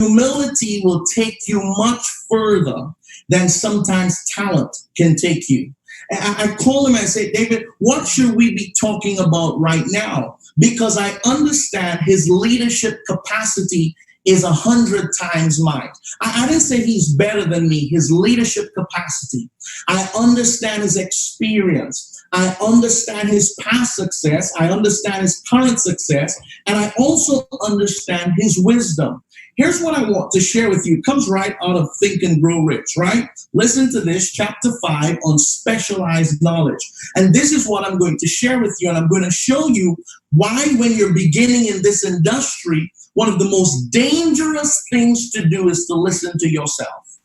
humility will take you much further than sometimes talent can take you. I call him and I say, David, what should we be talking about right now? Because I understand his leadership capacity is 100 times mine. I didn't say he's better than me, his leadership capacity. I understand his experience. I understand his past success. I understand his current success. And I also understand his wisdom. Here's what I want to share with you. It comes right out of Think and Grow Rich, right? Listen to this, chapter 5 on specialized knowledge. And this is what I'm going to share with you. And I'm going to show you why when you're beginning in this industry, one of the most dangerous things to do is to listen to yourself.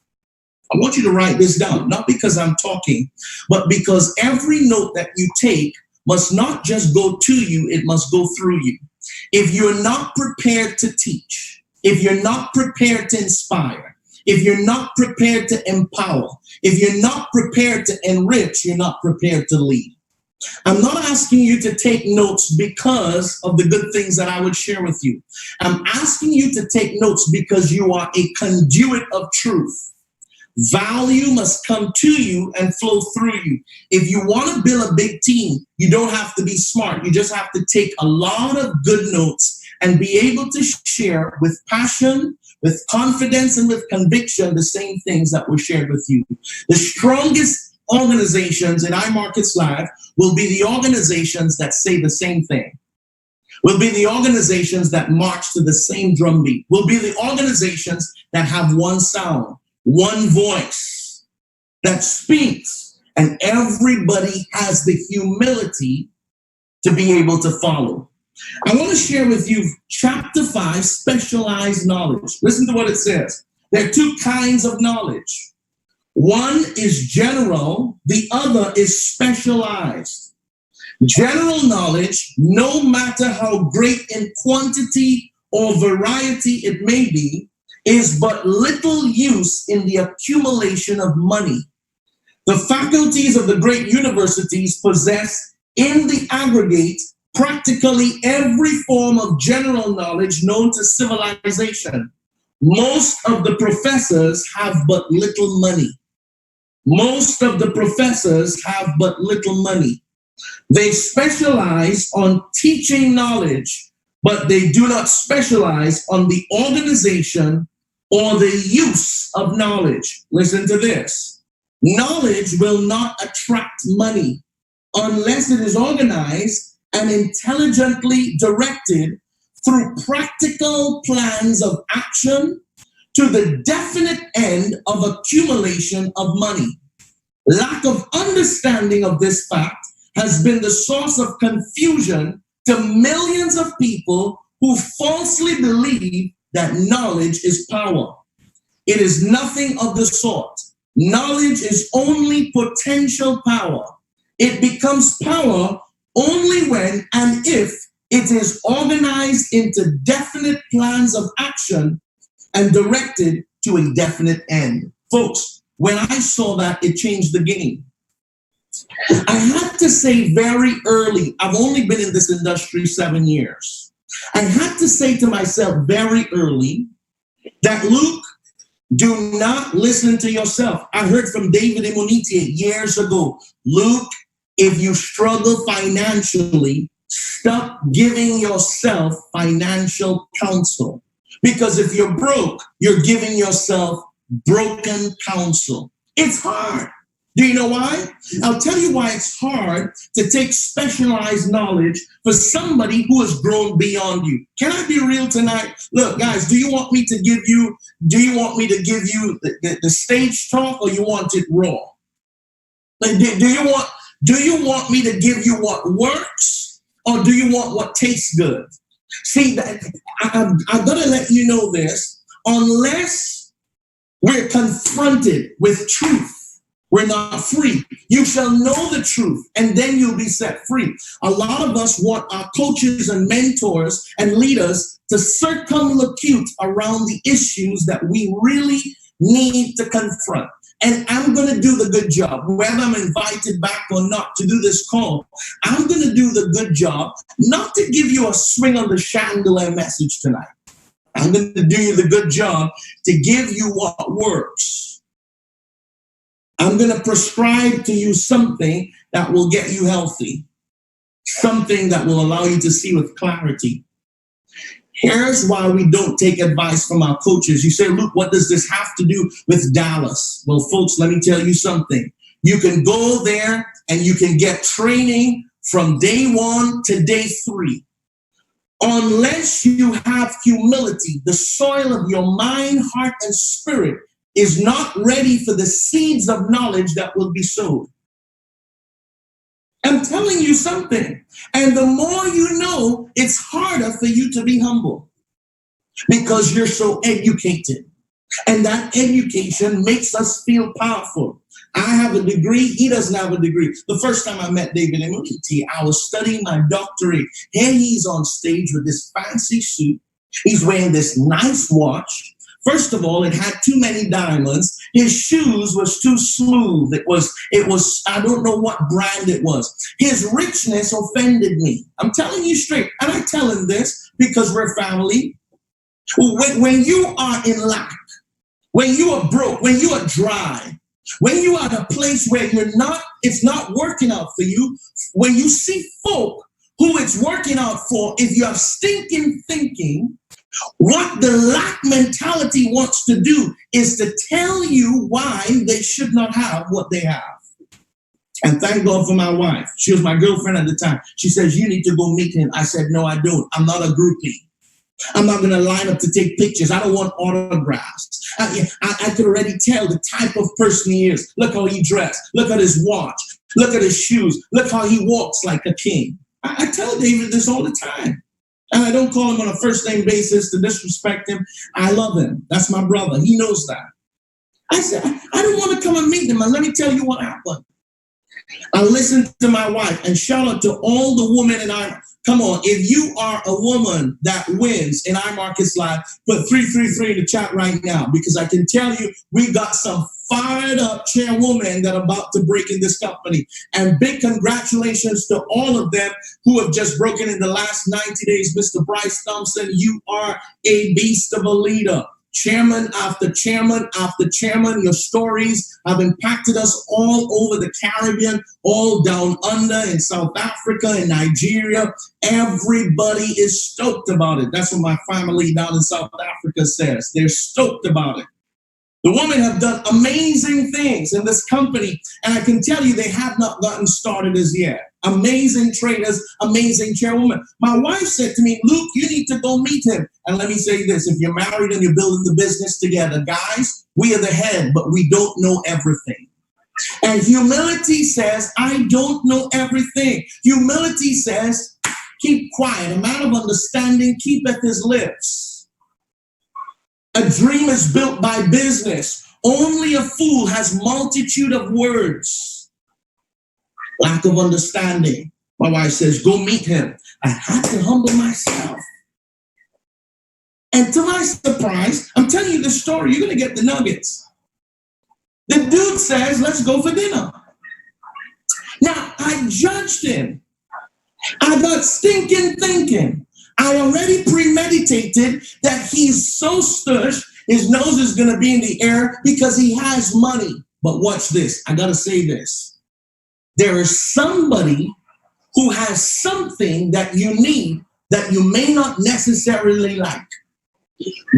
I want you to write this down, not because I'm talking, but because every note that you take must not just go to you, it must go through you. If you're not prepared to teach, if you're not prepared to inspire, if you're not prepared to empower, if you're not prepared to enrich, you're not prepared to lead. I'm not asking you to take notes because of the good things that I would share with you. I'm asking you to take notes because you are a conduit of truth. Value must come to you and flow through you. If you want to build a big team, you don't have to be smart. You just have to take a lot of good notes and be able to share with passion, with confidence, and with conviction the same things that were shared with you. The strongest organizations in iMarkets Live will be the organizations that say the same thing. Will be the organizations that march to the same drumbeat. Will be the organizations that have one sound, one voice that speaks, and everybody has the humility to be able to follow. I want to share with you chapter 5, specialized knowledge. Listen to what it says. There are two kinds of knowledge. One is general, the other is specialized. General knowledge, no matter how great in quantity or variety it may be, is but little use in the accumulation of money. The faculties of the great universities possess, in the aggregate, practically every form of general knowledge known to civilization. Most of the professors have but little money. Most of the professors have but little money. They specialize on teaching knowledge, but they do not specialize on the organization or the use of knowledge. Listen to this. Knowledge will not attract money unless it is organized and intelligently directed through practical plans of action to the definite end of accumulation of money. Lack of understanding of this fact has been the source of confusion to millions of people who falsely believe that knowledge is power. It is nothing of the sort. Knowledge is only potential power. It becomes power only when and if it is organized into definite plans of action and directed to a definite end. Folks, when I saw that, it changed the game. I had to say very early, I've only been in this industry 7 years. I had to say to myself very early that, Luke, do not listen to yourself. I heard from David Imonitie years ago, Luke, if you struggle financially, stop giving yourself financial counsel. Because if you're broke, you're giving yourself broken counsel. It's hard. Do you know why? I'll tell you why it's hard to take specialized knowledge for somebody who has grown beyond you. Can I be real tonight? Look, guys, do you want me to give you the stage talk, or you want it raw? Like, do you want me to give you what works, or do you want what tastes good? See, I'm going to let you know this. Unless we're confronted with truth, we're not free. You shall know the truth, and then you'll be set free. A lot of us want our coaches and mentors and leaders to circumlocute around the issues that we really need to confront. And I'm going to do the good job, whether I'm invited back or not to do this call. I'm going to do the good job, not to give you a swing on the chandelier message tonight. I'm going to do you the good job to give you what works. I'm going to prescribe to you something that will get you healthy, something that will allow you to see with clarity. Here's why we don't take advice from our coaches. You say, Luke, what does this have to do with Dallas? Well, folks, let me tell you something. You can go there and you can get training from day 1 to day 3. Unless you have humility, the soil of your mind, heart, and spirit is not ready for the seeds of knowledge that will be sowed. I'm telling you something. And the more you know, it's harder for you to be humble because you're so educated. And that education makes us feel powerful. I have a degree. He doesn't have a degree. The first time I met David Immunity, I was studying my doctorate. Here he's on stage with this fancy suit. He's wearing this nice watch. First of all, it had too many diamonds. His shoes was too smooth. It was, I don't know what brand it was. His richness offended me. I'm telling you straight. And I tell him this because we're family. When you are in lack, when you are broke, when you are dry, when you are at a place where it's not working out for you, when you see folk who it's working out for, if you have stinking thinking, what the lack mentality wants to do is to tell you why they should not have what they have. And thank God for my wife. She was my girlfriend at the time. She says, you need to go meet him. I said, no, I don't. I'm not a groupie. I'm not going to line up to take pictures. I don't want autographs. I could already tell the type of person he is. Look how he dressed. Look at his watch. Look at his shoes. Look how he walks like a king. I tell David this all the time. And I don't call him on a first name basis to disrespect him. I love him. That's my brother. He knows that. I said, I don't want to come and meet him. And let me tell you what happened. I listened to my wife, and shout out to all the women in our, come on, if you are a woman that wins in our Marcus Live, put 333 in the chat right now, because I can tell you we got some fired up chairwomen that are about to break in this company. And big congratulations to all of them who have just broken in the last 90 days. Mr. Bryce Thompson, you are a beast of a leader. Chairman after chairman after chairman, your stories have impacted us all over the Caribbean, all down under in South Africa and Nigeria. Everybody is stoked about it. That's what my family down in South Africa says. They're stoked about it. The women have done amazing things in this company, and I can tell you they have not gotten started as yet. Amazing traders, amazing chairwoman. My wife said to me, Luke, you need to go meet him. And let me say this, if you're married and you're building the business together, guys, we are the head, but we don't know everything. And humility says, I don't know everything. Humility says, keep quiet. A man of understanding keepeth his lips. A dream is built by business. Only a fool has multitude of words. Lack of understanding. My wife says, go meet him. I had to humble myself. And to my surprise, I'm telling you the story. You're going to get the nuggets. The dude says, let's go for dinner. Now, I judged him. I got stinking thinking. I already premeditated that he's so stush, his nose is going to be in the air because he has money. But watch this. I got to say this. There is somebody who has something that you need that you may not necessarily like.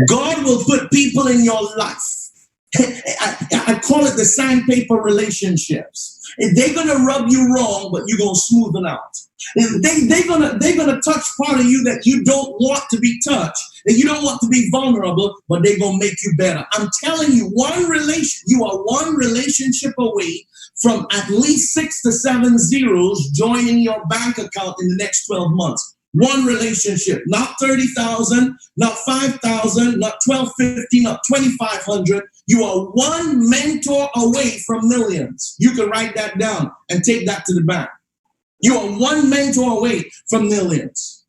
God will put people in your life. I call it the sandpaper relationships. They're going to rub you wrong, but you're going to smooth it out. They're gonna touch part of you that you don't want to be touched, that you don't want to be vulnerable, but they're gonna make you better. I'm telling you, you are one relationship away from at least 6 to 7 zeros joining your bank account in the next 12 months. One relationship, not 30,000, not 5,000, not 1250, not 2,500. You are one mentor away from millions. You can write that down and take that to the bank. You are one mentor away from millions.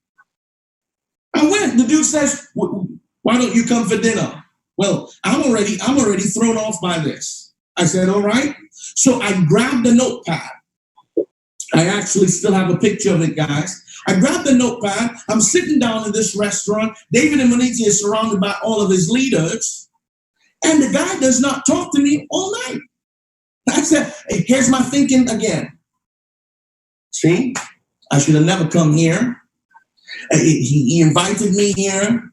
I went. The dude says, why don't you come for dinner? Well, I'm already thrown off by this. I said, all right. So I grabbed the notepad. I actually still have a picture of it, guys. I grabbed the notepad. I'm sitting down in this restaurant. David and Monique is surrounded by all of his leaders. And the guy does not talk to me all night. I said, hey, here's my thinking again. See, I should have never come here. He invited me here.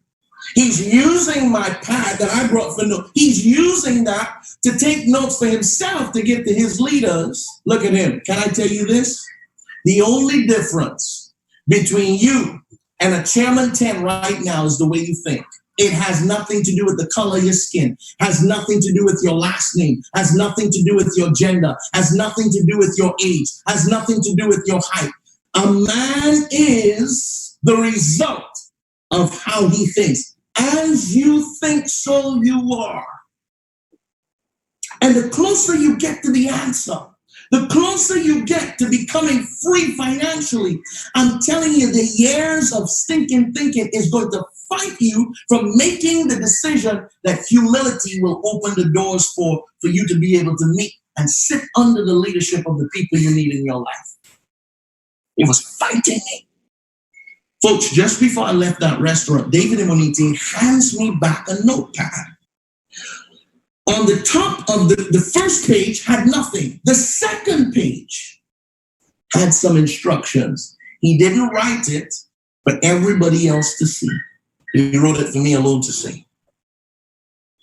He's using my pad that I brought for notes. He's using that to take notes for himself to give to his leaders. Look at him. Can I tell you this? The only difference between you and a Chairman 10 right now is the way you think. It has nothing to do with the color of your skin, has nothing to do with your last name, has nothing to do with your gender, has nothing to do with your age, has nothing to do with your height. A man is the result of how he thinks. As you think, so you are. And the closer you get to the answer, the closer you get to becoming free financially, I'm telling you, the years of stinking thinking is going to fight you from making the decision that humility will open the doors for you to be able to meet and sit under the leadership of the people you need in your life. It was fighting me. Folks, just before I left that restaurant, David and Monique hands me back a notepad. On the top of the first page had nothing. The second page had some instructions. He didn't write it for everybody else to see. He wrote it for me alone to see.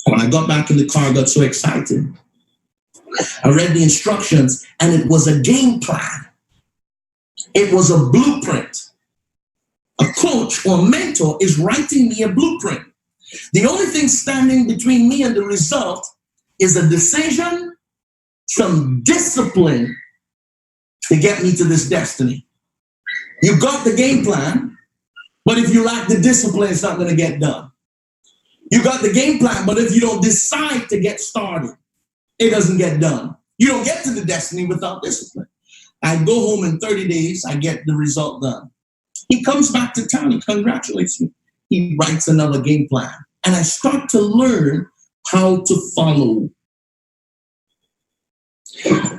When I got back in the car, I got so excited. I read the instructions, and it was a game plan. It was a blueprint. A coach or mentor is writing me a blueprint. The only thing standing between me and the result is a decision, some discipline to get me to this destiny. You got the game plan, but if you lack the discipline, it's not going to get done. You got the game plan, but if you don't decide to get started, it doesn't get done. You don't get to the destiny without discipline. I go home in 30 days, I get the result done. He comes back to town, he congratulates me. He writes another game plan. And I start to learn how to follow.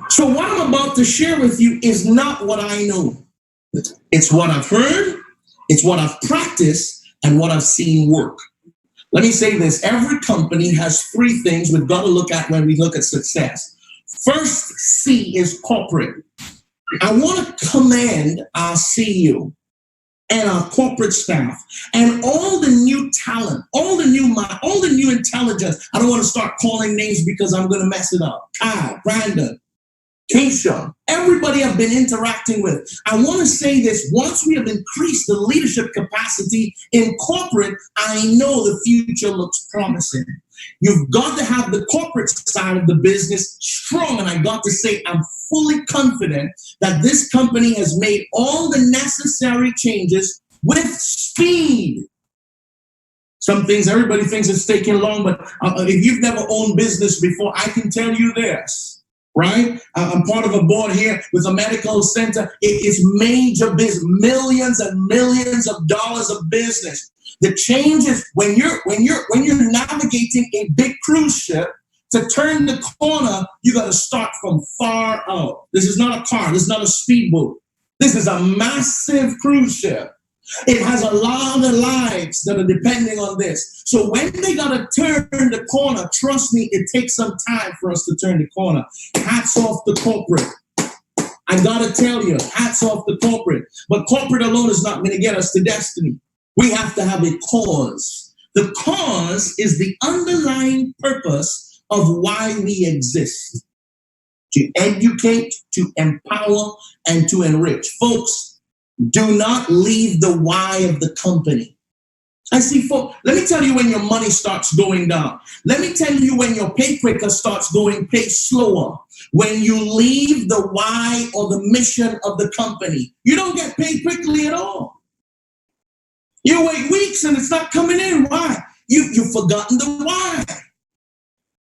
So what I'm about to share with you is not what I know. It's what I've heard, it's what I've practiced, and what I've seen work. Let me say this. Every company has three things we've got to look at when we look at success. First C is corporate. I want to commend our CEO and our corporate staff and all the new talent, all the new mind, all the new intelligence. I don't want to start calling names because I'm going to mess it up. Kyle, Brandon, Keisha, everybody I've been interacting with. I want to say this. Once we have increased the leadership capacity in corporate, I know the future looks promising. You've got to have the corporate side of the business strong. And I got to say, I'm fully confident that this company has made all the necessary changes with speed. Some things everybody thinks it's taking long, but if you've never owned business before, I can tell you this, right? I'm part of a board here with a medical center. It is major business, millions and millions of dollars of business. The change is when you're navigating a big cruise ship, to turn the corner, you got to start from far out. This is not a car. This is not a speedboat. This is a massive cruise ship. It has a lot of lives that are depending on this. So when they got to turn the corner, trust me, it takes some time for us to turn the corner. Hats off to corporate. I got to tell you, hats off to corporate. But corporate alone is not going to get us to destiny. We have to have a cause. The cause is the underlying purpose of why we exist. To educate, to empower, and to enrich. Folks, do not leave the why of the company. I see folks, let me tell you when your money starts going down. Let me tell you when your pay quicker starts going pay slower. When you leave the why or the mission of the company, you don't get paid quickly at all. You wait weeks and it's not coming in. Why? You've forgotten the why.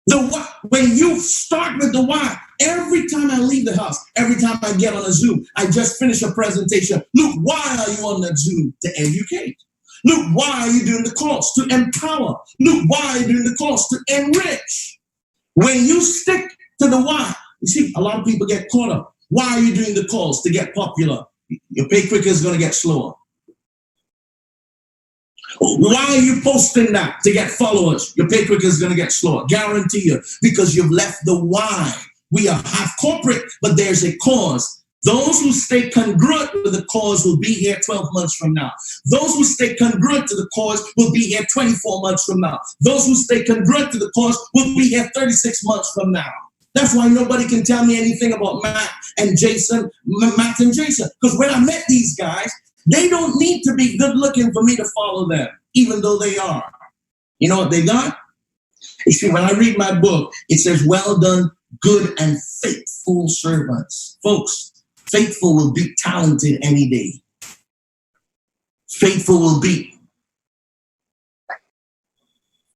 The why. When you start with the why, every time I leave the house, every time I get on a Zoom, I just finish a presentation. Luke, why are you on that Zoom? To educate. Luke, why are you doing the course? To empower. Luke, why are you doing the course? To enrich. When you stick to the why, you see, a lot of people get caught up. Why are you doing the course? To get popular. Your pay quicker is going to get slower. Why are you posting that? To get followers. Your pay quicker is going to get slower. Guarantee you. Because you've left the why. We are half corporate, but there's a cause. Those who stay congruent with the cause will be here 12 months from now. Those who stay congruent to the cause will be here 24 months from now. Those who stay congruent to the cause will be here 36 months from now. That's why nobody can tell me anything about Matt and Jason. Because when I met these guys, they don't need to be good looking for me to follow them, even though they are. You know what they got? You see, when I read my book, it says, well done, good and faithful servants. Folks, faithful will beat talented any day. Faithful will beat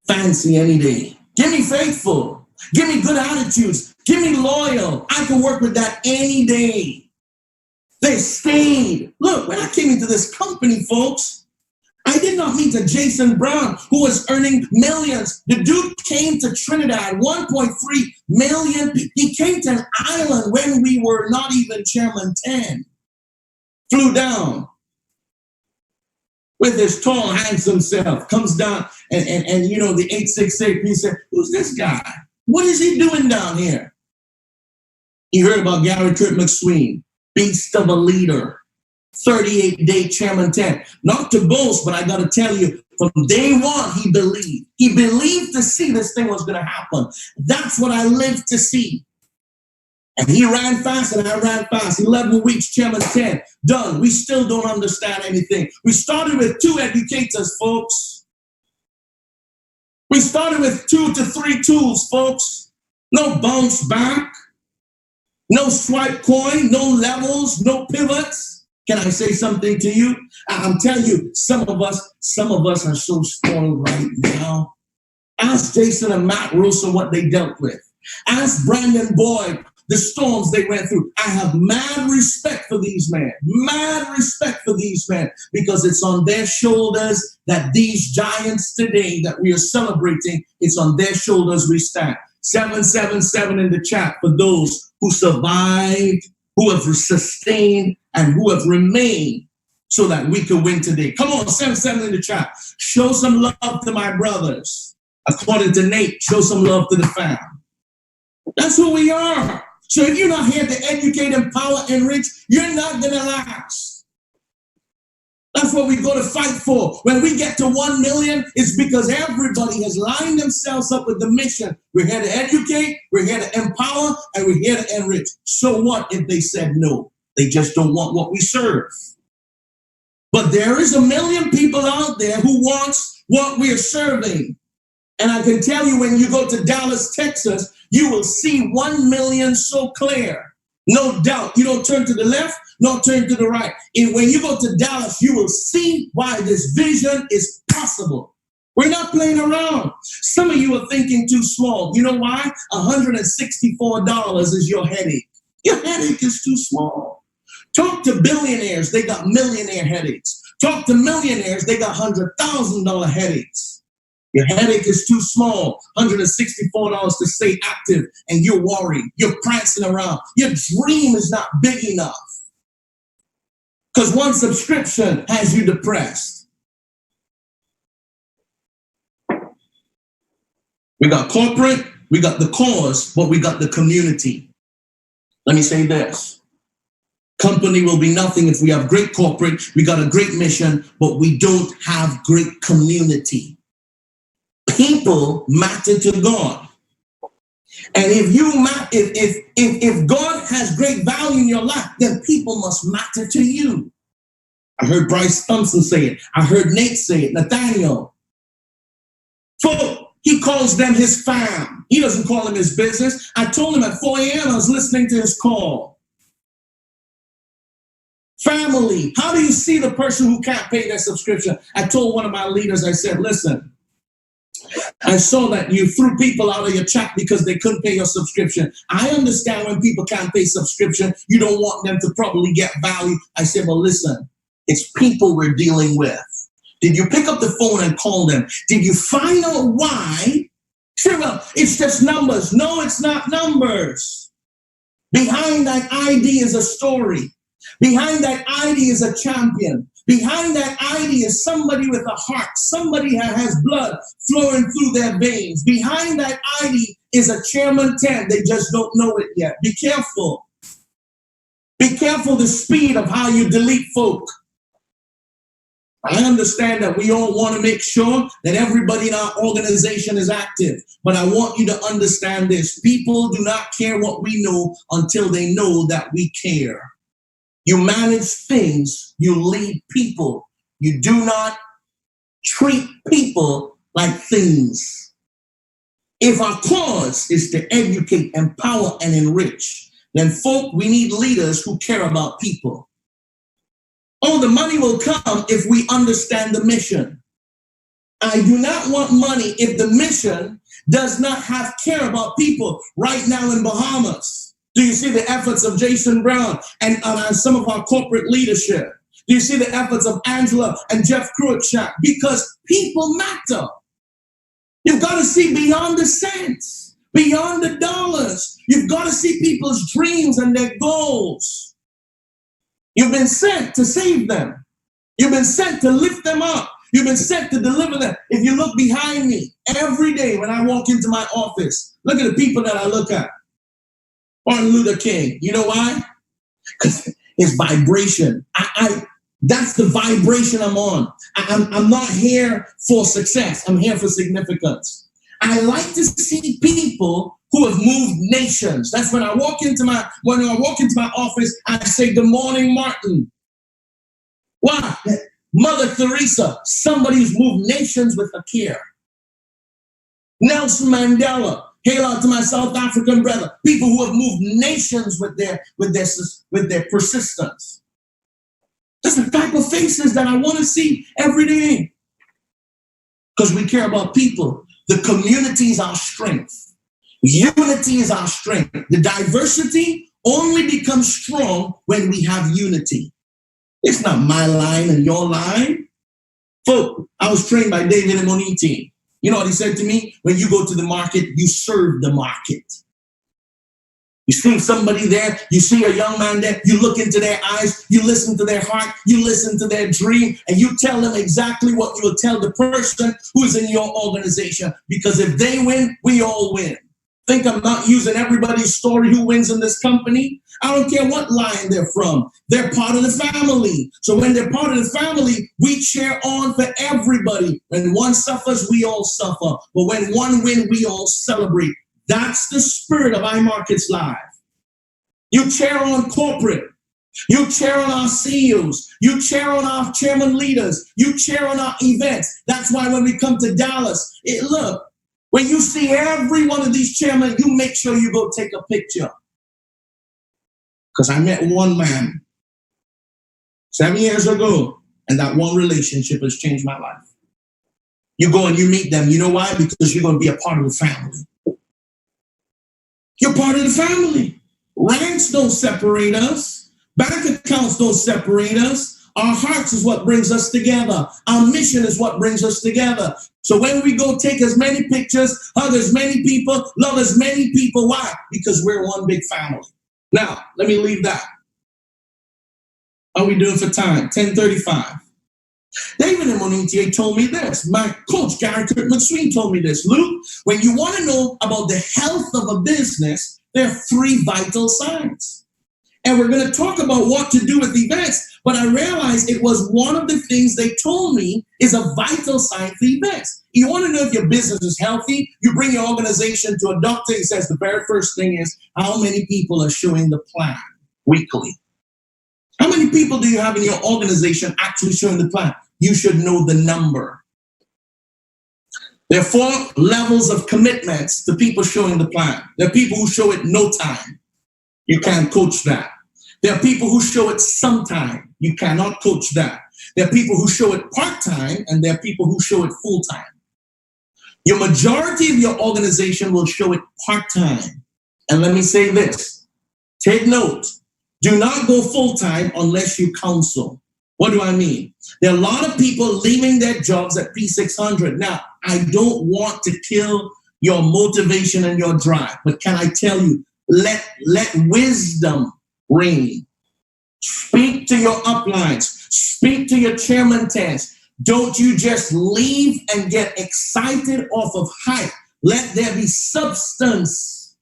fancy any day. Give me faithful. Give me good attitudes. Give me loyal. I can work with that any day. They stayed. Look, when I came into this company, folks, I did not meet a Jason Brown who was earning millions. The dude came to Trinidad, 1.3 million. He came to an island when we were not even Chairman 10. Flew down with his tall, handsome self. Comes down and you know, the 868, he said, who's this guy? What is he doing down here? He heard about Gary Kurt McSween, beast of a leader. 38-day Chairman 10. Not to boast, but I got to tell you, from day one, he believed. He believed to see this thing was going to happen. That's what I lived to see. And he ran fast and I ran fast. 11 weeks, Chairman 10. Done. We still don't understand anything. We started with 2 educators, folks. We started with 2 to 3 tools, folks. No bounce back. No swipe coin. No levels. No pivots. Can I say something to you? I'm telling you, some of us are so spoiled right now. Ask Jason and Matt Russo what they dealt with. Ask Brandon Boyd the storms they went through. I have mad respect for these men. Mad respect for these men, because it's on their shoulders that these giants today that we are celebrating, it's on their shoulders we stand. 777 in the chat for those who survived, who have sustained, and who have remained so that we can win today. Come on, 777 in the chat. Show some love to my brothers. According to Nate, show some love to the fam. That's who we are. So if you're not here to educate, empower, enrich, you're not going to last. That's what we go to fight for. When we get to 1 million, it's because everybody has lined themselves up with the mission. We're here to educate, we're here to empower, and we're here to enrich. So what if they said no? They just don't want what we serve. But there is 1 million people out there who wants what we're serving. And I can tell you, when you go to Dallas, Texas, you will see 1 million so clear. No doubt. You don't turn to the left, nor turn to the right. And when you go to Dallas, you will see why this vision is possible. We're not playing around. Some of you are thinking too small. You know why? $164 is your headache. Your headache is too small. Talk to billionaires, they got millionaire headaches. Talk to millionaires, they got $100,000 headaches. Your headache is too small, $164 to stay active, and you're worried. You're prancing around. Your dream is not big enough. Because one subscription has you depressed. We got corporate, we got the cause, but we got the community. Let me say this. Company will be nothing if we have great corporate, we got a great mission, but we don't have great community. People matter to God. And if God has great value in your life, then people must matter to you. I heard Bryce Thompson say it. I heard Nate say it, Nathaniel. So he calls them his fam. He doesn't call them his business. I told him at 4 a.m. I was listening to his call. Family. How do you see the person who can't pay their subscription? I told one of my leaders, I said, listen, I saw that you threw people out of your chat because they couldn't pay your subscription. I understand when people can't pay subscription, you don't want them to probably get value. I said, well, listen, it's people we're dealing with. Did you pick up the phone and call them? Did you find out why? Sure, well, it's just numbers. No, it's not numbers. Behind that ID is a story. Behind that ID is a champion. Behind that ID is somebody with a heart, somebody that has blood flowing through their veins. Behind that ID is a chairman 10. They just don't know it yet. Be careful. Be careful the speed of how you delete folk. I understand that we all want to make sure that everybody in our organization is active, but I want you to understand this. People do not care what we know until they know that we care. You manage things, you lead people. You do not treat people like things. If our cause is to educate, empower, and enrich, then folk, we need leaders who care about people. Oh, the money will come if we understand the mission. I do not want money if the mission does not have care about people. Right now in Bahamas, do you see the efforts of Jason Brown and some of our corporate leadership? Do you see the efforts of Angela and Jeff Cruikshank? Because people matter. You've got to see beyond the cents, beyond the dollars. You've got to see people's dreams and their goals. You've been sent to save them. You've been sent to lift them up. You've been sent to deliver them. If you look behind me every day when I walk into my office, look at the people that I look at. Martin Luther King. You know why? Because his vibration. That's the vibration I'm on. I'm not here for success. I'm here for significance. I like to see people who have moved nations. That's when I walk into my office, I say, "Good morning, Martin." Why? Mother Teresa, somebody who's moved nations with a care. Nelson Mandela, hail out to my South African brother. People who have moved nations with their persistence. That's the type of faces that I want to see every day. Because we care about people. The community is our strength. Unity is our strength. The diversity only becomes strong when we have unity. It's not my line and your line. Folk, I was trained by David Emoniti. You know what he said to me? When you go to the market, you serve the market. You see somebody there, you see a young man there, you look into their eyes, you listen to their heart, you listen to their dream, and you tell them exactly what you will tell the person who's in your organization. Because if they win, we all win. Think I'm not using everybody's story who wins in this company? I don't care what line they're from. They're part of the family. So when they're part of the family, we cheer on for everybody. When one suffers, we all suffer. But when one wins, we all celebrate. That's the spirit of iMarkets Live. You cheer on corporate. You cheer on our CEOs. You cheer on our chairman leaders. You cheer on our events. That's why when we come to Dallas, look, when you see every one of these chairmen, you make sure you go take a picture. Because I met one man 7 years ago, and that one relationship has changed my life. You go and you meet them. You know why? Because you're going to be a part of the family. You're part of the family. Ranks don't separate us. Bank accounts don't separate us. Our hearts is what brings us together. Our mission is what brings us together. So when we go take as many pictures, hug as many people, love as many people, why? Because we're one big family. Now, let me leave that. How are we doing for time? 10:35. David Emoniti told me this. My coach, Gary Kirk McSween, told me this. Luke, when you want to know about the health of a business, there are 3 vital signs. And we're going to talk about what to do with events, but I realized it was one of the things they told me is a vital sign for events. You want to know if your business is healthy, you bring your organization to a doctor. He says the very first thing is how many people are showing the plan weekly. How many people do you have in your organization actually showing the plan? You should know the number. There are 4 levels of commitments to people showing the plan. There are people who show it no time. You can't coach that. There are people who show it sometime. You cannot coach that. There are people who show it part-time, and there are people who show it full-time. Your majority of your organization will show it part-time. And let me say this. Take note. Do not go full-time unless you counsel. What do I mean? There are a lot of people leaving their jobs at P600. Now, I don't want to kill your motivation and your drive, but can I tell you, let wisdom reign. Speak to your uplines. Speak to your chairman tents. Don't you just leave and get excited off of hype. Let there be substance.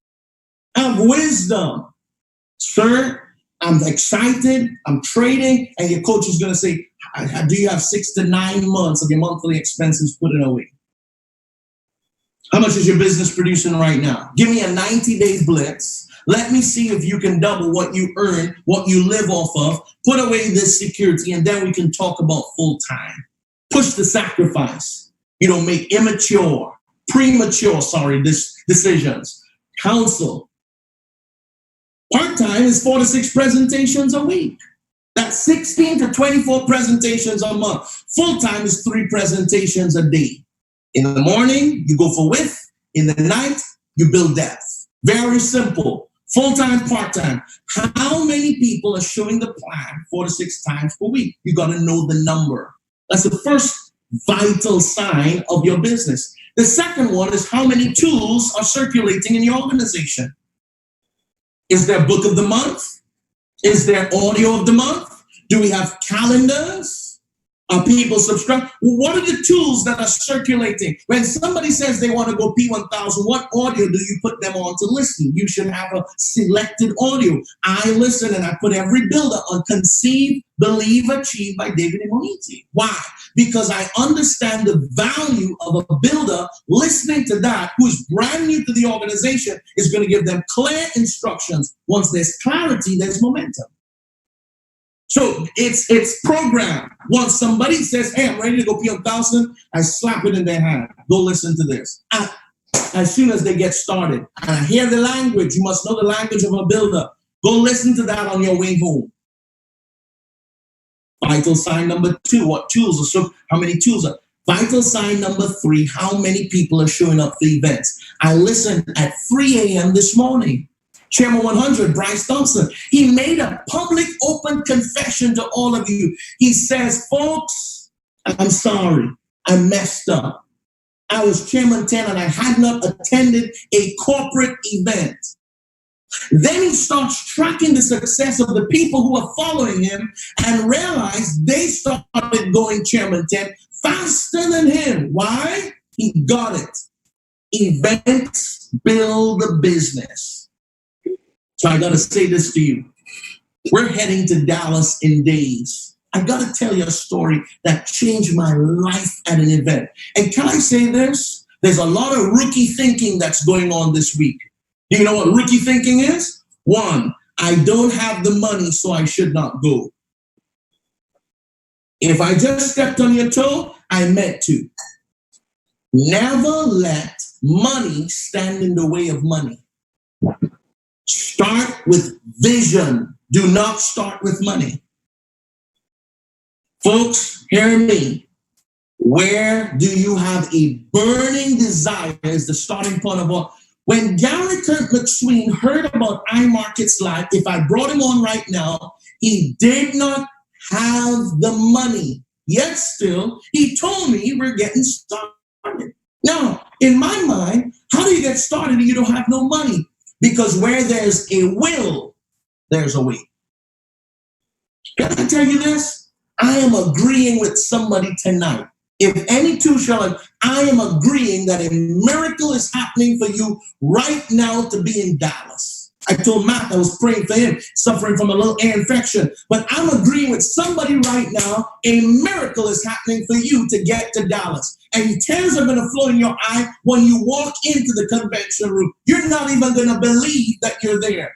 Have wisdom. Sir, I'm excited. I'm trading. And your coach is going to say, do you have 6 to 9 months of your monthly expenses put in away? How much is your business producing right now? Give me a 90-day blitz. Let me see if you can double what you earn, what you live off of. Put away this security, and then we can talk about full time. Push the sacrifice. Make premature decisions. Counsel. Part-time is 4 to 6 presentations a week. That's 16 to 24 presentations a month. Full-time is 3 presentations a day. In the morning, you go for width. In the night, you build depth. Very simple. Full-time, part-time. How many people are showing the plan 4 to 6 times per week? You got to know the number. That's the first vital sign of your business. The second one is how many tools are circulating in your organization. Is there book of the month? Is there audio of the month? Do we have calendars? Are people subscribe? What are the tools that are circulating? When somebody says they want to go P1000, what audio do you put them on to listen? You should have a selected audio. I listen and I put every builder on Conceive, Believe, Achieve by David Immoniti. Why? Because I understand the value of a builder listening to that who is brand new to the organization is going to give them clear instructions. Once there's clarity, there's momentum. So it's programmed. Once somebody says, hey, I'm ready to go P1000, I slap it in their hand. Go listen to this. As soon as they get started, and I hear the language, you must know the language of a builder. Go listen to that on your way home. Vital sign number 2, what tools are so? How many tools are? Vital sign number 3, how many people are showing up for events? I listened at 3 a.m. this morning. Chairman 100, Bryce Thompson, he made a public open confession to all of you. He says, folks, I'm sorry, I messed up. I was Chairman 10 and I had not attended a corporate event. Then he starts tracking the success of the people who are following him and realized they started going Chairman 10 faster than him. Why? He got it. Events build a business. So I got to say this to you. We're heading to Dallas in days. I got to tell you a story that changed my life at an event. And can I say this? There's a lot of rookie thinking that's going on this week. Do you know what rookie thinking is? 1, I don't have the money, so I should not go. If I just stepped on your toe, I meant to. Never let money stand in the way of money. Start with vision. Do not start with money. Folks, hear me. Where do you have a burning desire is the starting point of all. When Gary Kurt McSween heard about iMarkets Live, if I brought him on right now, he did not have the money. Yet still, he told me we're getting started. Now, in my mind, how do you get started if you don't have no money? Because where there's a will, there's a way. Can I tell you this? I am agreeing with somebody tonight. If any two shall, I am agreeing that a miracle is happening for you right now to be in Dallas. I told Matt I was praying for him, suffering from a little ear infection. But I'm agreeing with somebody right now, a miracle is happening for you to get to Dallas. And tears are going to flow in your eye when you walk into the convention room. You're not even going to believe that you're there.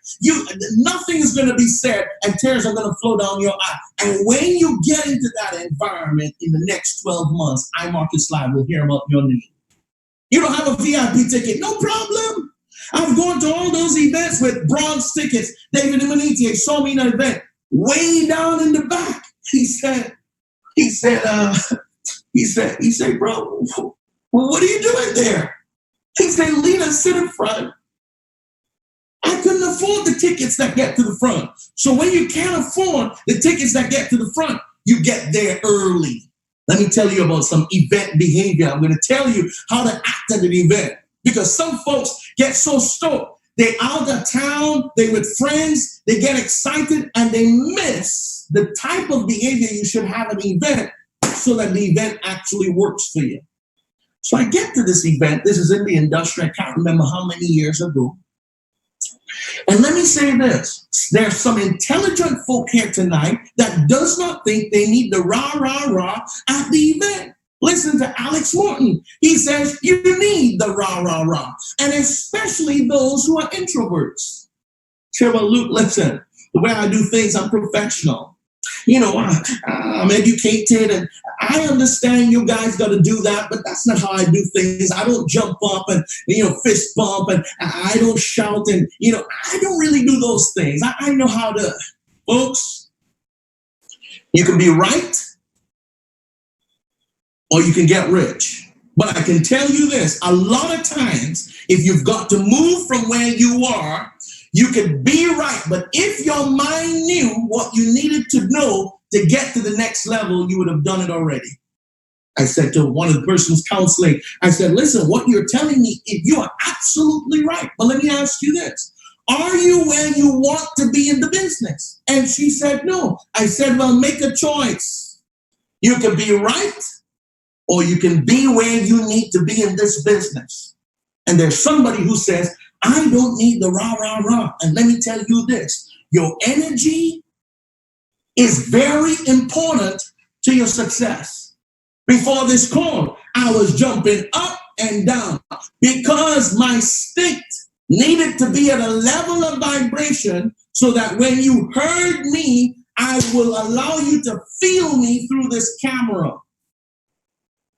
Nothing is going to be said, and tears are going to flow down your eye. And when you get into that environment in the next 12 months, iMarkets Live will hear about your name. You don't have a VIP ticket, no problem. I've gone to all those events with bronze tickets. David Immoniti saw me in an event way down in the back. He said, bro, what are you doing there? He said, Lena, sit in front. I couldn't afford the tickets that get to the front. So when you can't afford the tickets that get to the front, you get there early. Let me tell you about some event behavior. I'm going to tell you how to act at an event. Because some folks get so stoked. They out of town, they with friends, they get excited, and they miss the type of behavior you should have at an event so that the event actually works for you. So I get to this event. This is in the industry. I can't remember how many years ago. And let me say this. There's some intelligent folk here tonight that does not think they need the rah, rah, rah at the event. Listen to Alex Morton. He says you need the rah, rah, rah. And especially those who are introverts. Say, well, Luke, listen, the way I do things, I'm professional. You know, I'm educated and I understand you guys got to do that, but that's not how I do things. I don't jump up and, fist bump, and I don't shout, and, I don't really do those things. I know how to. Folks, you can be right or you can get rich. But I can tell you this, a lot of times, if you've got to move from where you are, you could be right, but if your mind knew what you needed to know to get to the next level, you would have done it already. I said to one of the persons counseling, I said, listen, what you're telling me, you are absolutely right. But let me ask you this. Are you where you want to be in the business? And she said, no. I said, well, make a choice. You can be right or you can be where you need to be in this business. And there's somebody who says, I don't need the rah, rah, rah. And let me tell you this, your energy is very important to your success. Before this call, I was jumping up and down because my state needed to be at a level of vibration so that when you heard me, I will allow you to feel me through this camera.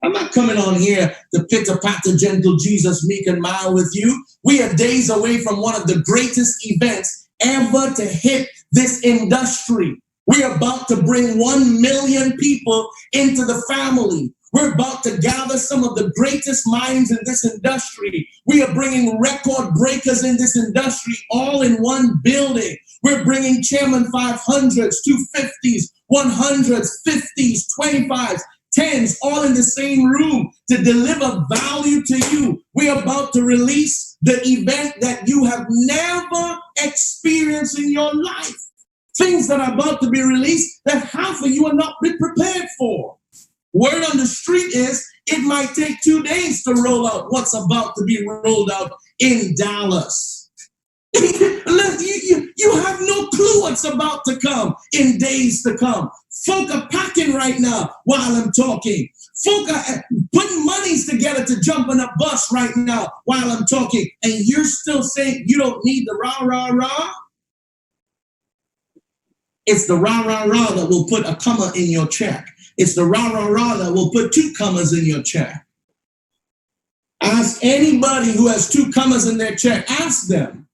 I'm not coming on here to pitter-patter, gentle Jesus, meek and mild with you. We are days away from one of the greatest events ever to hit this industry. We are about to bring 1 million people into the family. We're about to gather some of the greatest minds in this industry. We are bringing record breakers in this industry all in one building. We're bringing Chairman 500s, 250s, 100s, 50s, 25s, 10s, all in the same room to deliver value to you. We're about to release the event that you have never experienced in your life. Things that are about to be released that half of you are not been prepared for. Word on the street is it might take 2 days to roll out what's about to be rolled out in Dallas. You have no clue what's about to come in days to come. Folk are packing right now while I'm talking. Folk are putting monies together to jump on a bus right now while I'm talking. And you're still saying you don't need the rah, rah, rah? It's the rah, rah, rah that will put a comma in your check. It's the rah, rah, rah that will put 2 commas in your check. Ask anybody who has 2 commas in their check. Ask them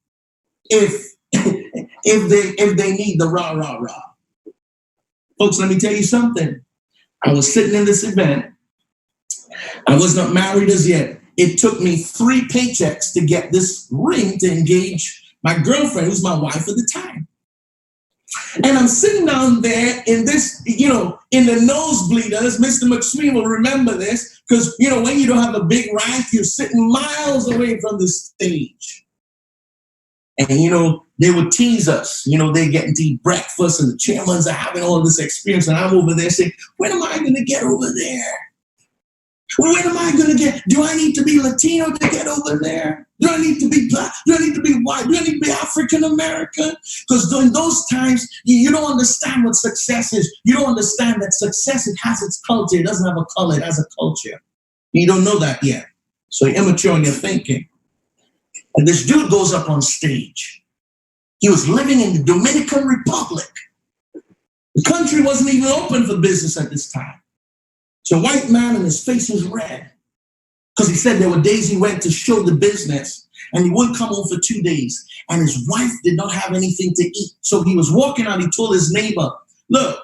if they need the rah, rah, rah. Folks, let me tell you something. I was sitting in this event. I was not married as yet. It took me 3 paychecks to get this ring to engage my girlfriend, who's my wife at the time. And I'm sitting down there in this, in the nosebleeders. Mr. McSween will remember this because, when you don't have a big rank, you're sitting miles away from the stage. And, they would tease us. They getting to eat breakfast and the chairmans are having all this experience. And I'm over there saying, when am I going to get over there? When am I going to get? Do I need to be Latino to get over there? Do I need to be black? Do I need to be white? Do I need to be African American? Because during those times, you don't understand what success is. You don't understand that success, it has its culture. It doesn't have a color. It has a culture. You don't know that yet. So you're immature in your thinking. And this dude goes up on stage. He was living in the Dominican Republic. The country wasn't even open for business at this time. So a white man and his face was red because he said there were days he went to show the business and he wouldn't come home for 2 days and his wife did not have anything to eat. So he was walking out, he told his neighbor, look,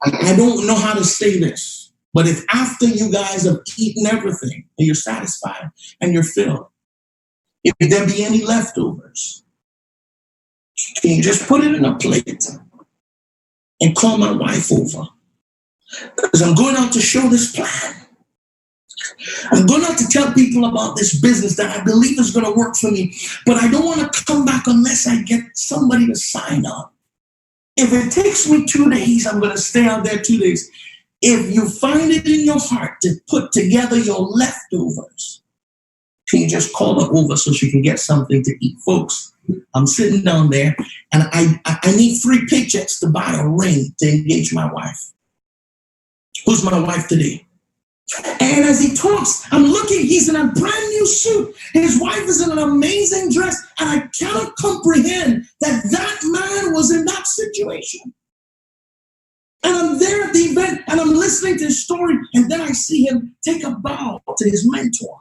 I don't know how to say this, but if after you guys have eaten everything and you're satisfied and you're filled, if there be any leftovers, can you just put it in a plate and call my wife over? Because I'm going out to show this plan. I'm going to have to tell people about this business that I believe is going to work for me, but I don't want to come back unless I get somebody to sign up. If it takes me 2 days, I'm going to stay out there 2 days. If you find it in your heart to put together your leftovers, can you just call her over so she can get something to eat? Folks, I'm sitting down there and I need 3 paychecks to buy a ring to engage my wife. Who's my wife today? And as he talks, I'm looking, he's in a brand new suit. His wife is in an amazing dress. And I cannot comprehend that that man was in that situation. And I'm there at the event and I'm listening to his story. And then I see him take a bow to his mentor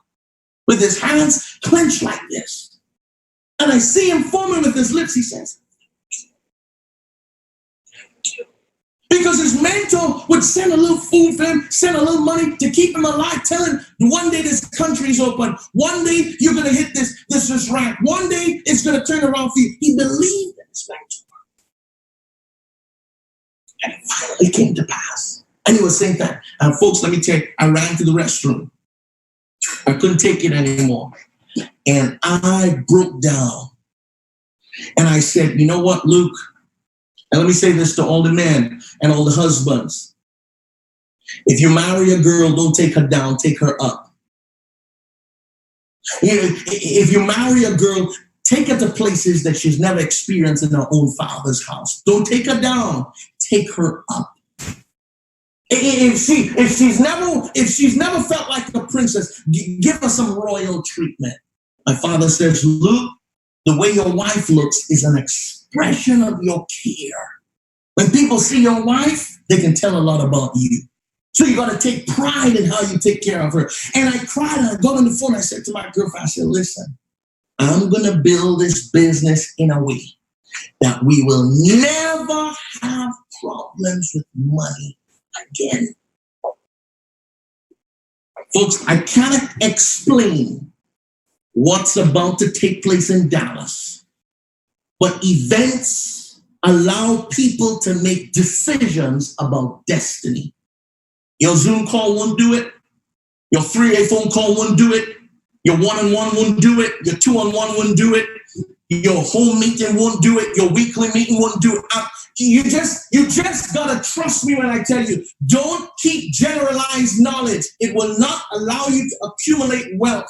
with his hands clenched like this. And I see him forming with his lips. He says, because his mentor would send a little food for him, send a little money to keep him alive, tell him one day this country's open. One day you're going to hit this rank. One day it's going to turn around for you. He believed in his mentor. And it finally came to pass. And he was saying that. And folks, let me tell you, I ran to the restroom. I couldn't take it anymore. And I broke down. And I said, you know what, Luke? And let me say this to all the men and all the husbands. If you marry a girl, don't take her down, take her up. If you marry a girl, take her to places that she's never experienced in her own father's house. Don't take her down, take her up. If she's never felt like a princess, give her some royal treatment. My father says, Luke, the way your wife looks is an expression of your care. When people see your wife, they can tell a lot about you. So you got to take pride in how you take care of her. And I cried and I got on the phone. I said to my girlfriend, I said, listen, I'm going to build this business in a way that we will never have problems with money again. Folks, I cannot explain what's about to take place in Dallas, but events allow people to make decisions about destiny. Your Zoom call won't do it. Your 3-way phone call won't do it. Your one-on-one won't do it. Your 2-on-1 won't do it. Your home meeting won't do it. Your weekly meeting won't do it. You just gotta trust me when I tell you, don't keep generalized knowledge. It will not allow you to accumulate wealth.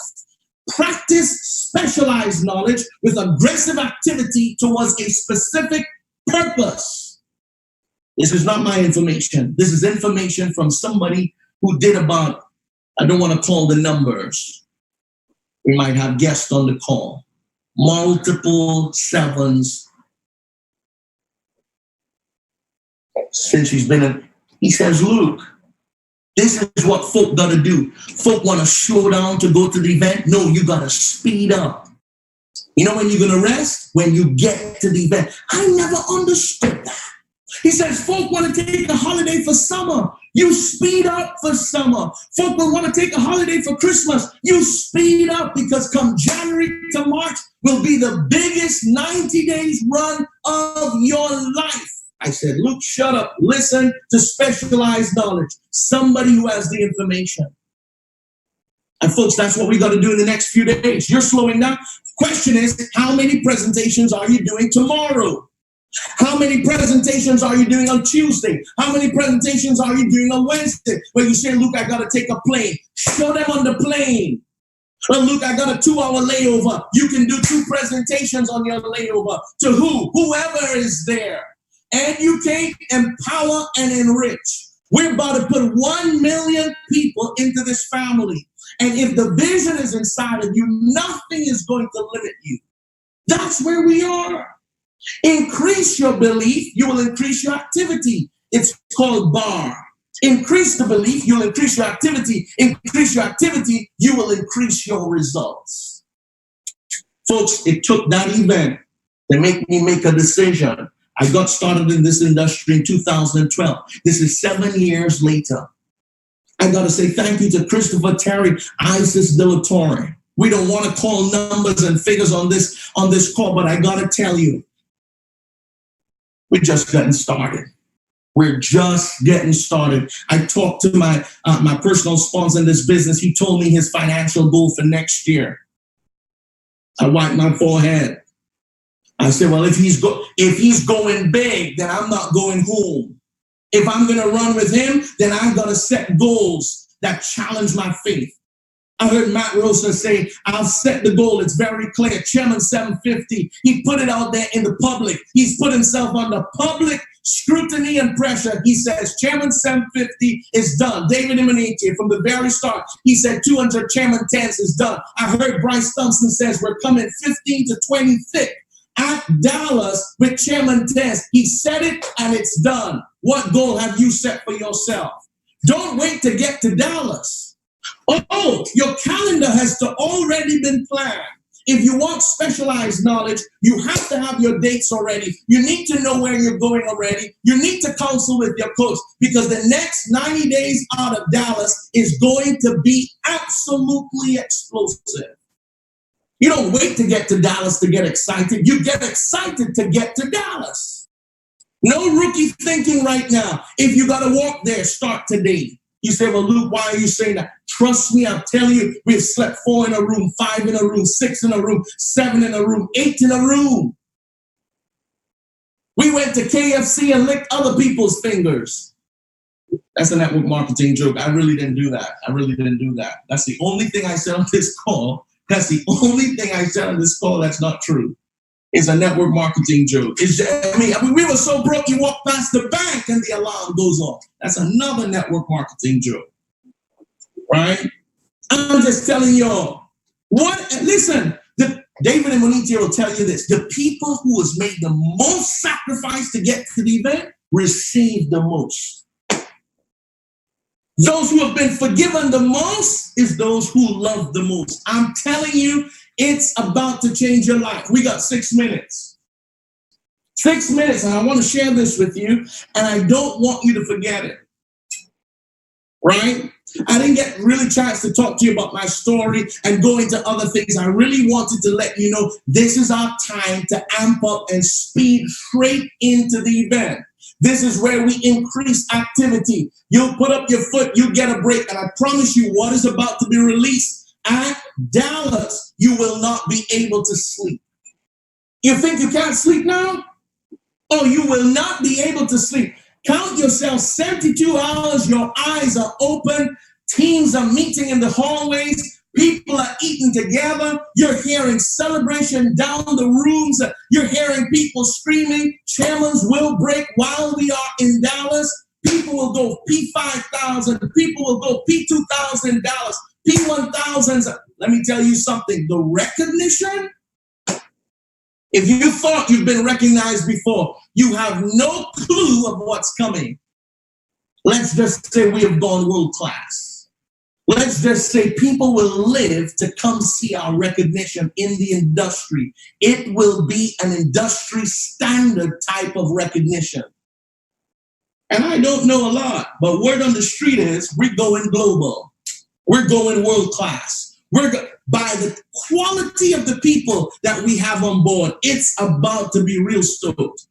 Practice specialized knowledge with aggressive activity towards a specific purpose. This is not my information. This is information from somebody who did about, I don't want to call the numbers. We might have guests on the call. Multiple 7s since he's been in. He says, Luke, this is what folk got to do. Folk want to slow down to go to the event. No, you got to speed up. You know when you're going to rest? When you get to the event. I never understood that. He says, folk want to take a holiday for summer. You speed up for summer. Folk will want to take a holiday for Christmas. You speed up because come January to March will be the biggest 90 days run of your life. I said, Luke, shut up. Listen to specialized knowledge. Somebody who has the information. And folks, that's what we got to do in the next few days. You're slowing down. Question is, how many presentations are you doing tomorrow? How many presentations are you doing on Tuesday? How many presentations are you doing on Wednesday? Where you say, Luke, I got to take a plane. Show them on the plane. Well, Luke, I got a 2-hour layover. You can do 2 presentations on your layover. To who? Whoever is there. Educate, empower, and enrich. We're about to put 1 million people into this family. And if the vision is inside of you, nothing is going to limit you. That's where we are. Increase your belief, you will increase your activity. It's called BAR. Increase the belief, you'll increase your activity. Increase your activity, you will increase your results. Folks, it took that event to make me make a decision. I got started in this industry in 2012. This is 7 years later. I got to say thank you to Christopher Terry, Isis De La Torre. We don't want to call numbers and figures on this call, but I got to tell you, we're just getting started. We're just getting started. I talked to my personal sponsor in this business. He told me his financial goal for next year. I wiped my forehead. I said, well, if he's going big, then I'm not going home. If I'm going to run with him, then I'm going to set goals that challenge my faith. I heard Matt Rosa say, I'll set the goal. It's very clear. Chairman 750, he put it out there in the public. He's put himself under public scrutiny and pressure. He says, Chairman 750 is done. David Imanichi, from the very start, he said 200 Chairman 10s is done. I heard Bryce Thompson says we're coming 15 to 20 thick at Dallas with Chairman 10s. He said it and it's done. What goal have you set for yourself? Don't wait to get to Dallas. Oh, your calendar has already been planned. If you want specialized knowledge, you have to have your dates already. You need to know where you're going already. You need to counsel with your coach because the next 90 days out of Dallas is going to be absolutely explosive. You don't wait to get to Dallas to get excited. You get excited to get to Dallas. No rookie thinking right now. If you got to walk there, start today. You say, well, Luke, why are you saying that? Trust me, I'm telling you, we've slept 4 in a room, 5 in a room, 6 in a room, 7 in a room, 8 in a room. We went to KFC and licked other people's fingers. That's a network marketing joke. I really didn't do that. That's the only thing I said on this call. That's not true. It's a network marketing joke. We were so broke, you walk past the bank and the alarm goes off. That's another network marketing joke, right? I'm just telling y'all. Listen, David and Monitia will tell you this. The people who has made the most sacrifice to get to the event receive the most. Those who have been forgiven the most is those who love the most. I'm telling you, it's about to change your life. We got 6 minutes. 6 minutes, and I want to share this with you, and I don't want you to forget it. Right? I didn't get really chance to talk to you about my story and go into other things. I really wanted to let you know this is our time to amp up and speed straight into the event. This is where we increase activity. You put up your foot, you get a break, and I promise you what is about to be released at Dallas, you will not be able to sleep. You think you can't sleep now? Oh, you will not be able to sleep. Count yourself 72 hours, your eyes are open, teams are meeting in the hallways, people are eating together, you're hearing celebration down the rooms, you're hearing people screaming, chairmans will break while we are in Dallas. People will go P5,000, people will go P2,000, P1,000s. Let me tell you something, the recognition, if you thought you've been recognized before, you have no clue of what's coming. Let's just say we have gone world class. Let's just say people will live to come see our recognition in the industry. It will be an industry standard type of recognition. And I don't know a lot, but word on the street is we're going global. We're going world class. By the quality of the people that we have on board, it's about to be real stoked.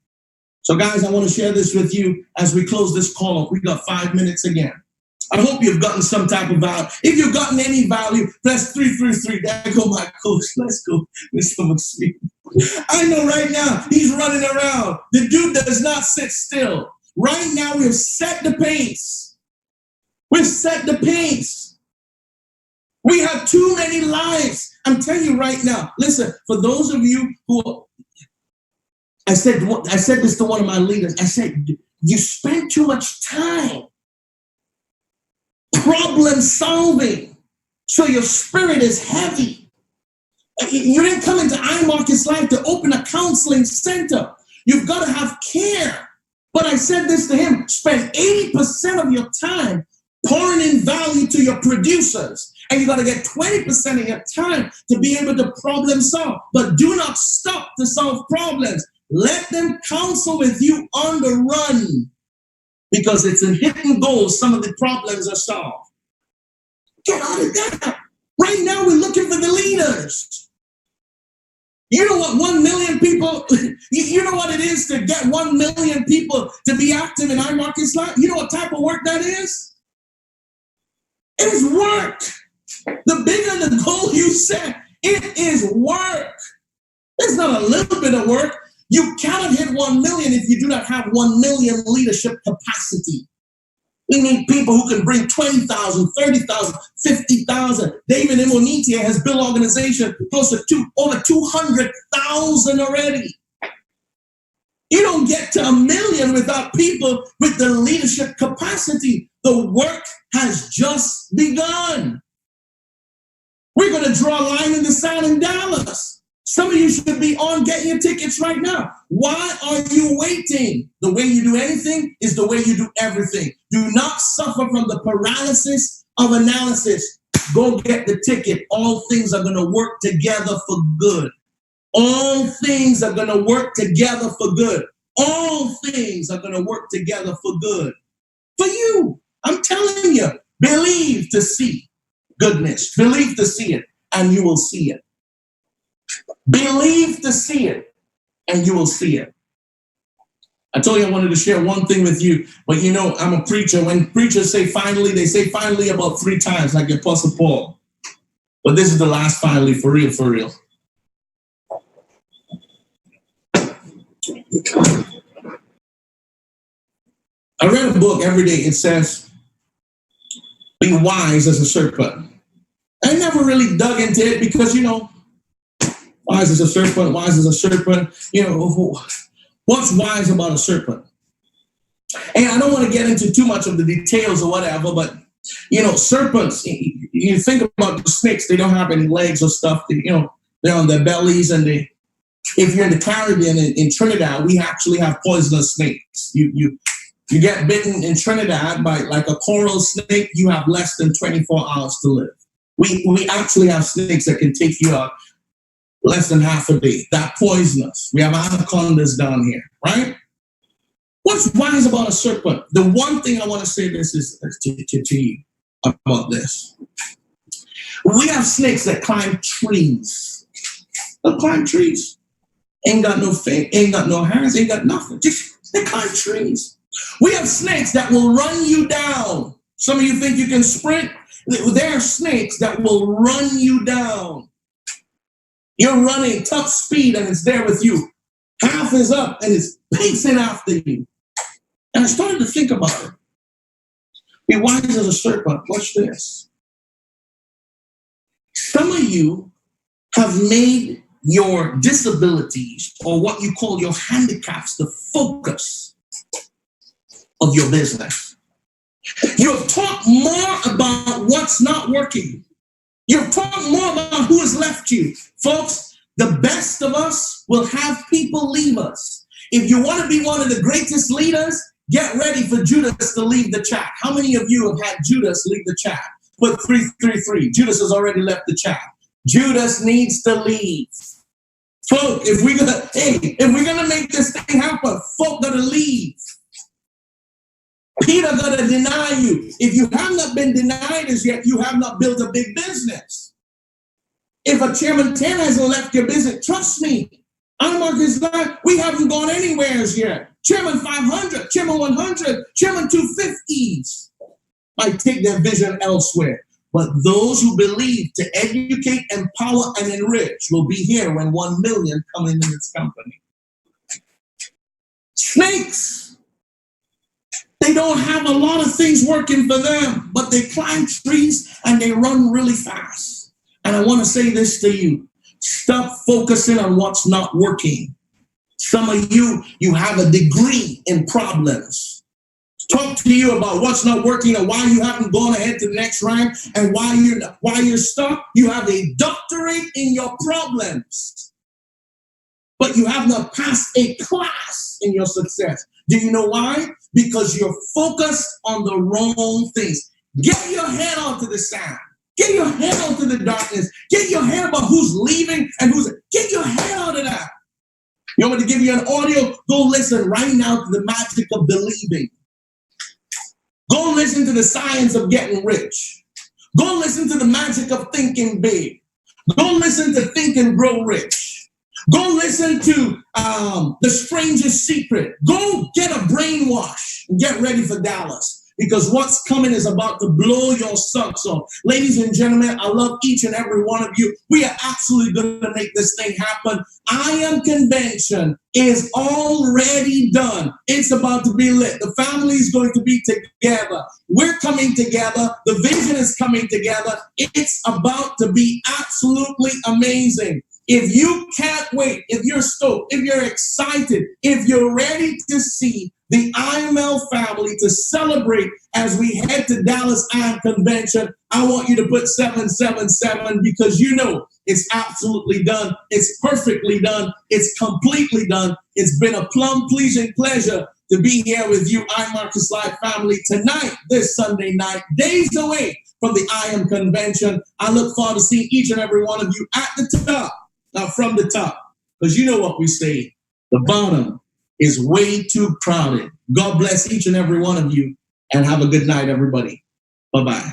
So guys, I want to share this with you as we close this call up. We got 5 minutes again. I hope you've gotten some type of value. If you've gotten any value, press 333. There go my coach. Let's go, Mr. McSween. I know right now he's running around. The dude does not sit still. Right now we've set the pace. We've set the pace. We have too many lives. I'm telling you right now. Listen, for those of you who, I said this to one of my leaders. I said, you spend too much time problem solving, so your spirit is heavy. You didn't come into iMarket's life to open a counseling center. You've got to have care. But I said this to him, spend 80% of your time pouring in value to your producers. And you got to get 20% of your time to be able to problem solve. But do not stop to solve problems. Let them counsel with you on the run. Because it's in hidden goals, some of the problems are solved. Get out of that. Right now, we're looking for the leaders. You know what 1 million people, you know what it is to get 1 million people to be active in iMarket's life? You know what type of work that is? It is work. The bigger the goal you set, it is work. It's not a little bit of work. You cannot hit 1 million if you do not have 1 million leadership capacity. We need people who can bring 20,000, 30,000, 50,000. David Imonitia has built organization close to over 200,000 already. You don't get to 1 million without people with the leadership capacity. The work has just begun. We're going to draw a line in the sand in Dallas. Some of you should be on getting your tickets right now. Why are you waiting? The way you do anything is the way you do everything. Do not suffer from the paralysis of analysis. Go get the ticket. All things are going to work together for good. All things are going to work together for good. All things are going to work together for good. For you. I'm telling you. Believe to see goodness. Believe to see it, and you will see it. Believe to see it, and you will see it. I told you I wanted to share one thing with you, but you know, I'm a preacher. When preachers say finally, they say finally about 3 times, like the Apostle Paul. But this is the last finally, for real, for real. I read a book every day. It says, be wise as a serpent. I never really dug into it because, you know, wise as a serpent, wise as a serpent. You know, what's wise about a serpent? And I don't want to get into too much of the details or whatever, but, you know, serpents, you think about the snakes, they don't have any legs or stuff. You know, they're on their bellies, and if you're in the Caribbean, in Trinidad, we actually have poisonous snakes. You get bitten in Trinidad by like a coral snake, you have less than 24 hours to live. We actually have snakes that can take you out less than half a day. That poisonous. We have anacondas down here, right? What's wise about a serpent? The one thing I want to say this is to you about this. We have snakes that climb trees. They climb trees. Ain't got no face, ain't got no hands, ain't got nothing. They climb trees. We have snakes that will run you down. Some of you think you can sprint. There are snakes that will run you down. You're running top speed and it's there with you. Half is up and it's pacing after you. And I started to think about it. Be wise as a serpent. Watch this. Some of you have made your disabilities, or what you call your handicaps, the focus of your business. You've talked more about what's not working. You've talked more about who has left you. Folks, the best of us will have people leave us. If you want to be one of the greatest leaders, get ready for Judas to leave the chat. How many of you have had Judas leave the chat? Put 333. Judas has already left the chat. Judas needs to leave. Folk, if we're gonna make this thing happen, folk gotta leave. Peter gotta deny you. If you have not been denied as yet, you have not built a big business. If a chairman 10 hasn't left your business, trust me, iMarket's life, we haven't gone anywhere as yet. Chairman 500, Chairman 100, Chairman 250s might take their vision elsewhere. But those who believe to educate, empower, and enrich will be here when 1 million come into this company. Snakes, they don't have a lot of things working for them, but they climb trees and they run really fast. And I want to say this to you. Stop focusing on what's not working. Some of you have a degree in problems. Talk to you about what's not working or why you haven't gone ahead to the next rank and why you're stuck. You have a doctorate in your problems, but you have not passed a class in your success. Do you know why? Because you're focused on the wrong things. Get your head onto the sand. Get your head onto the darkness. Get your head about who's leaving and get your head out of that. You want me to give you an audio? Go listen right now to the magic of believing. Go listen to the science of getting rich. Go listen to the magic of thinking big. Go listen to Think and Grow Rich. Go listen to The Strangest Secret. Go get a brainwash and get ready for Dallas. Because what's coming is about to blow your socks off. Ladies and gentlemen, I love each and every one of you. We are absolutely going to make this thing happen. I Am Convention is already done. It's about to be lit. The family is going to be together. We're coming together. The vision is coming together. It's about to be absolutely amazing. If you can't wait, if you're stoked, if you're excited, if you're ready to see the IML family to celebrate as we head to Dallas IM Convention, I want you to put 777 because you know it's absolutely done. It's perfectly done. It's completely done. It's been a plum-pleasing pleasure to be here with you, iMarcus Live family, tonight, this Sunday night, days away from the IM Convention. I look forward to seeing each and every one of you at the top. Now, from the top, because you know what we say, the bottom is way too crowded. God bless each and every one of you, and have a good night, everybody. Bye-bye.